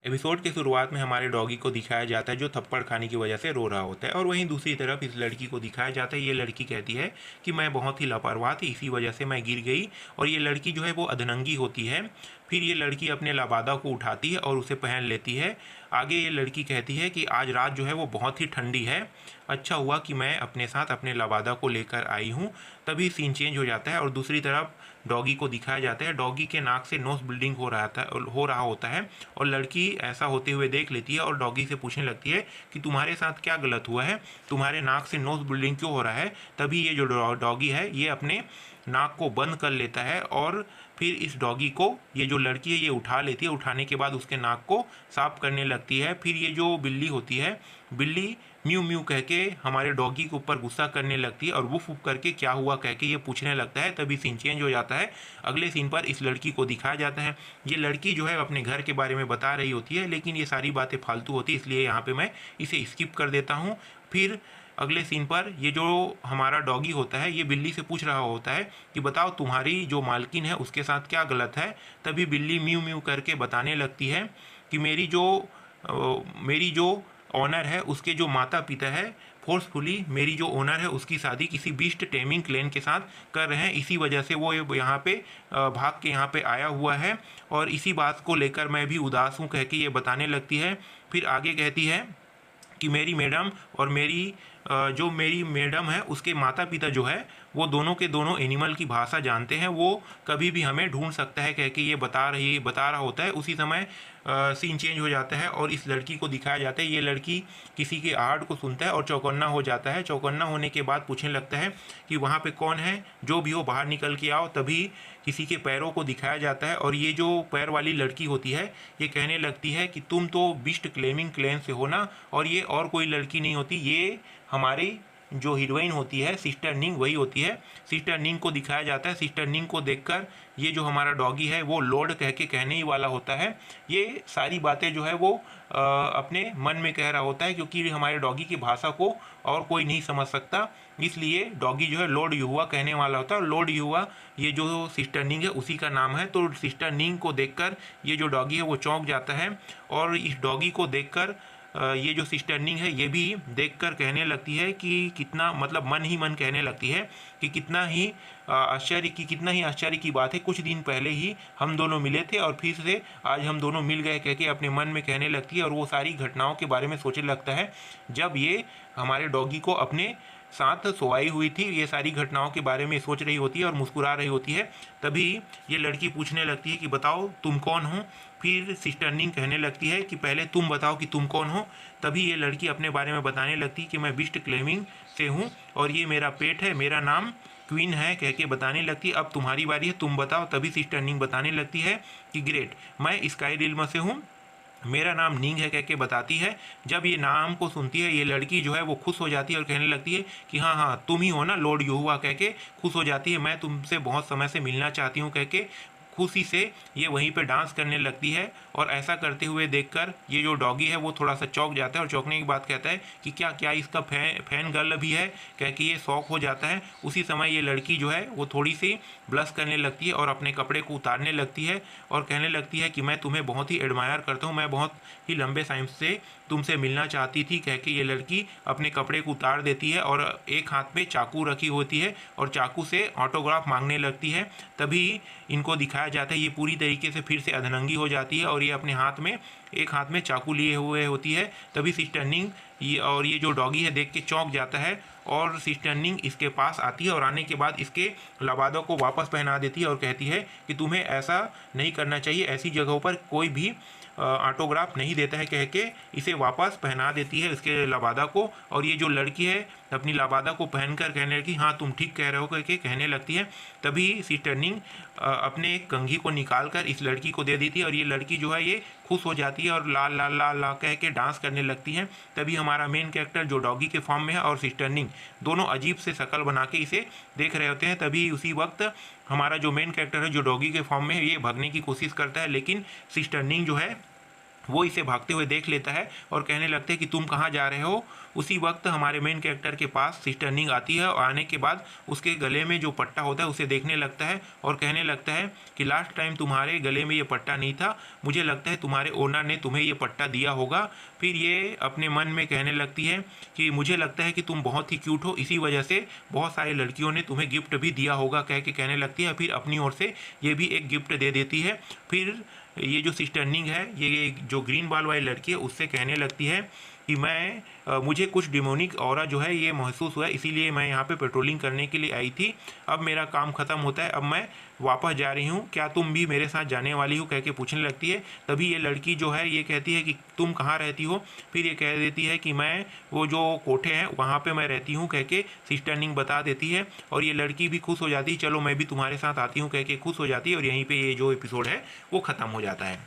Episode की शुरुआत में हमारे डॉगी को दिखाया जाता है जो थप्पड़ खाने की वजह से रो रहा होता है, और वहीं दूसरी तरफ इस लड़की को दिखाया जाता है। ये लड़की कहती है कि मैं बहुत ही लापरवाह थी, इसी वजह से मैं गिर गई। और ये लड़की जो है वो अधनंगी होती है। फिर ये लड़की अपने लबादा को उठाती है और उसे पहन लेती है। आगे ये लड़की कहती है कि आज रात जो है वो बहुत ही ठंडी है, अच्छा हुआ कि मैं अपने साथ अपने लबादा को लेकर आई हूँ। तभी सीन चेंज हो जाता है और दूसरी तरफ डॉगी को दिखाया जाता है। डॉगी के नाक से नोज ब्लीडिंग हो रहा होता है, और लड़की ऐसा होते हुए देख लेती है और डॉगी से पूछने लगती है कि तुम्हारे साथ क्या गलत हुआ है, तुम्हारे नाक से नोज ब्लीडिंग क्यों हो रहा है। तभी ये जो डॉगी है ये अपने नाक को बंद कर लेता है, और फिर इस डॉगी को ये जो लड़की है ये उठा लेती है। उठाने के बाद उसके नाक को साफ करने लगती है। फिर ये जो बिल्ली होती है, बिल्ली म्यू म्यू कह के हमारे डॉगी के ऊपर गुस्सा करने लगती है और वुफ वुफ करके क्या हुआ कह के ये पूछने लगता है। तभी सीन चेंज हो जाता है। अगले सीन पर इस लड़की को दिखाया जाता है। ये लड़की जो है अपने घर के बारे में बता रही होती है, लेकिन ये सारी बातें फालतू होती है, इसलिए यहाँ पे मैं इसे स्किप कर देता हूँ। फिर अगले सीन पर ये जो हमारा डॉगी होता है ये बिल्ली से पूछ रहा होता है कि बताओ तुम्हारी जो मालकिन है उसके साथ क्या गलत है। तभी बिल्ली म्यू म्यू करके बताने लगती है कि मेरी जो ऑनर है उसके जो माता पिता है फोर्सफुली मेरी जो ओनर है उसकी शादी किसी बीस्ट टेमिंग क्लेन के साथ कर रहे हैं, इसी वजह से वो यहाँ पे भाग के यहाँ पे आया हुआ है, और इसी बात को लेकर मैं भी उदास हूँ कह के ये बताने लगती है। फिर आगे कहती है कि मेरी मैडम और जो मेरी मैडम है उसके माता पिता जो है वो दोनों के दोनों एनिमल की भाषा जानते हैं, वो कभी भी हमें ढूंढ सकता है कह के ये बता रहा होता है। उसी समय सीन चेंज हो जाता है और इस लड़की को दिखाया जाता है। ये लड़की किसी के आहट को सुनता है और चौकन्ना हो जाता है। चौकन्ना होने के बाद पूछने लगता है कि वहाँ पे कौन है, जो भी हो बाहर निकल के आओ। तभी किसी के पैरों को दिखाया जाता है और ये जो पैर वाली लड़की होती है ये कहने लगती है कि तुम तो बिस्ट क्लेमिंग क्लेन से हो ना, और ये और कोई लड़की नहीं होती, ये हमारी जो हीरोइन होती है सिस्टर निंग वही होती है। सिस्टर निंग को दिखाया जाता है। सिस्टर निंग को देखकर ये जो हमारा डॉगी है वो लॉर्ड कह के कहने ही वाला होता है। ये सारी बातें जो है वो अपने मन में कह रहा होता है, क्योंकि हमारे डॉगी की भाषा को और कोई नहीं समझ सकता, इसलिए डॉगी जो है लॉर्ड युवा कहने वाला होता है। और लॉर्ड युवा ये जो सिस्टर निंग है उसी का नाम है। तो सिस्टर निंग को देखकर ये जो डॉगी है वो चौंक जाता है, और इस डॉगी को देखकर ये जो सिस्टर निंग है ये भी देखकर कहने लगती है कि कितना मतलब मन ही मन कहने लगती है कि कितना ही आश्चर्य की बात है, कुछ दिन पहले ही हम दोनों मिले थे और फिर से आज हम दोनों मिल गए कह के अपने मन में कहने लगती है। और वो सारी घटनाओं के बारे में सोचने लगता है जब ये हमारे डॉगी को अपने साथ सोई हुई थी, ये सारी घटनाओं के बारे में सोच रही होती है और मुस्कुरा रही होती है। तभी ये लड़की पूछने लगती है कि बताओ तुम कौन हो। फिर सिस्टर निंग कहने लगती है कि पहले तुम बताओ कि तुम कौन हो। तभी ये लड़की अपने बारे में बताने लगती है कि मैं बिस्ट क्लेमिंग से हूँ और ये मेरा पेट है, मेरा नाम क्वीन है कह के बताने लगती है। अब तुम्हारी बारी है, तुम बताओ। तभी सिस्टर निंग बताने लगती है कि ग्रेट, मैं स्काई रिल्म से हूँ, मेरा नाम निंग है कह के बताती है। जब ये नाम को सुनती है ये लड़की जो है वो खुश हो जाती है और कहने लगती है कि हाँ हाँ तुम ही हो ना लॉर्ड युवा कह के खुश हो जाती है। मैं तुमसे बहुत समय से मिलना चाहती हूँ कह के खुशी से ये वहीं पे डांस करने लगती है। और ऐसा करते हुए देखकर ये जो डॉगी है वो थोड़ा सा चौंक जाता है और चौंकने की बात कहता है कि क्या इसका फैन गर्ल भी है कह के ये शौक हो जाता है। उसी समय ये लड़की जो है वो थोड़ी सी ब्लश करने लगती है और अपने कपड़े को उतारने लगती है और कहने लगती है कि मैं तुम्हें बहुत ही एडमायर करता हूँ, मैं बहुत ही लंबे टाइम से तुमसे मिलना चाहती थी कह के ये लड़की अपने कपड़े को उतार देती है और एक हाथ में चाकू रखी होती है और चाकू से ऑटोग्राफ मांगने लगती है। तभी इनको दिखाया जाता है ये पूरी तरीके से फिर से अधनंगी हो जाती है और ये अपने एक हाथ में चाकू लिए हुए होती है। तभी सिस्टर निंग ये जो डॉगी है देख के चौंक जाता है और सिस्टर निंग इसके पास आती है और आने के बाद इसके लबादों को वापस पहना देती है और कहती है कि तुम्हें ऐसा नहीं करना चाहिए, ऐसी जगहों पर कोई भी ऑटोग्राफ नहीं देता है कह के इसे वापस पहना देती है इसके लबादा को। और ये जो लड़की है अपनी लबादा को पहनकर कहने लगी हाँ तुम ठीक कह रहे हो कह के कहने लगती है। तभी सिस्टर निंग अपने कंघी को निकाल कर इस लड़की को दे देती है और ये लड़की जो है ये खुश हो जाती है और ला ला ला ला कह के डांस करने लगती है। तभी हमारा मेन कैरेक्टर जो डॉगी के फॉर्म में है और सिस्टर निंग दोनों अजीब से शक्ल बना के इसे देख रहे होते हैं। तभी उसी वक्त हमारा जो मेन कैरेक्टर है जो डॉगी के फॉर्म में है ये भागने की कोशिश करता है, लेकिन सिस्टर निंग जो है वो इसे भागते हुए देख लेता है और कहने लगते हैं कि तुम कहाँ जा रहे हो। उसी वक्त हमारे मेन कैरेक्टर के पास सिस्टर निंग आती है और आने के बाद उसके गले में जो पट्टा होता है उसे देखने लगता है और कहने लगता है कि लास्ट टाइम तुम्हारे गले में ये पट्टा नहीं था, मुझे लगता है तुम्हारे ओनर ने तुम्हें ये पट्टा दिया होगा। फिर ये अपने मन में कहने लगती है कि मुझे लगता है कि तुम बहुत ही क्यूट हो, इसी वजह से बहुत सारी लड़कियों ने तुम्हें गिफ्ट भी दिया होगा, कह के कहने लगती है। फिर अपनी ओर से ये भी एक गिफ्ट दे देती है। फिर ये जो सिस्टर निंग है, ये जो ग्रीन बाल वाली लड़की है, उससे कहने लगती है कि मुझे कुछ डिमोनिक ऑरा जो है ये महसूस हुआ, इसीलिए मैं यहाँ पे पेट्रोलिंग करने के लिए आई थी। अब मेरा काम ख़त्म होता है, अब मैं वापस जा रही हूँ, क्या तुम भी मेरे साथ जाने वाली हो, कह के पूछने लगती है। तभी ये लड़की जो है ये कहती है कि तुम कहाँ रहती हो। फिर ये कह देती है कि मैं वो जो कोठे हैं वहाँ पे मैं रहती हूँ, कह के सिस्टर निंग बता देती है। और ये लड़की भी खुश हो जाती है, चलो मैं भी तुम्हारे साथ आती हूँ, कह के खुश हो जाती है। और यहीं पर ये जो एपिसोड है वो ख़त्म हो जाता है।